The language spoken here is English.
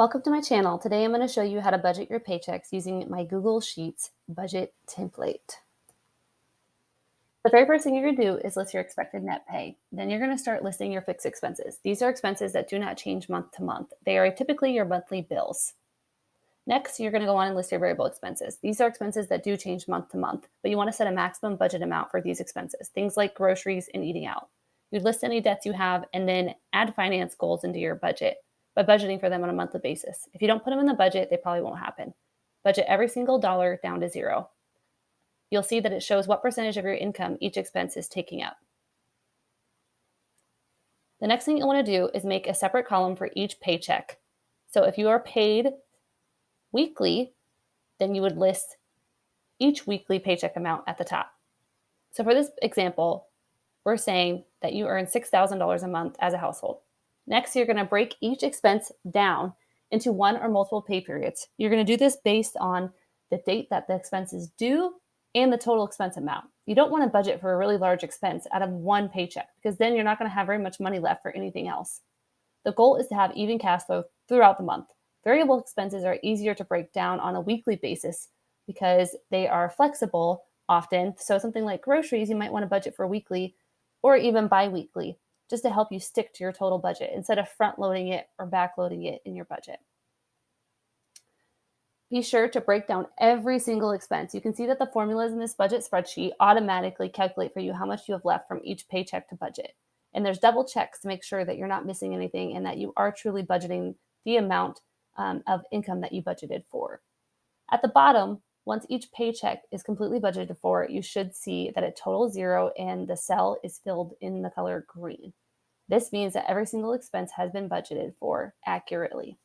Welcome to my channel. Today I'm going to show you how to budget your paychecks using my Google Sheets budget template. The very first thing you're going to do is list your expected net pay. Then you're going to start listing your fixed expenses. These are expenses that do not change month to month. They are typically your monthly bills. Next, you're going to go on and list your variable expenses. These are expenses that do change month to month, but you want to set a maximum budget amount for these expenses, things like groceries and eating out. You'd list any debts you have and then add finance goals into your budget by budgeting for them on a monthly basis. If you don't put them in the budget, they probably won't happen. Budget every single dollar down to zero. You'll see that it shows what percentage of your income each expense is taking up. The next thing you want to do is make a separate column for each paycheck. So if you are paid weekly, then you would list each weekly paycheck amount at the top. So for this example, we're saying that you earn $6,000 a month as a household. Next, you're going to break each expense down into one or multiple pay periods. You're going to do this based on the date that the expense is due and the total expense amount. You don't want to budget for a really large expense out of one paycheck because then you're not going to have very much money left for anything else. The goal is to have even cash flow throughout the month. Variable expenses are easier to break down on a weekly basis because they are flexible often. So something like groceries, you might want to budget for weekly or even bi-weekly, just to help you stick to your total budget instead of front loading it or back loading it in your budget. Be sure to break down every single expense. You can see that the formulas in this budget spreadsheet automatically calculate for you how much you have left from each paycheck to budget. And there's double checks to make sure that you're not missing anything and that you are truly budgeting the amount of income that you budgeted for. At the bottom, once each paycheck is completely budgeted for, you should see that it totals zero and the cell is filled in the color green. This means that every single expense has been budgeted for accurately.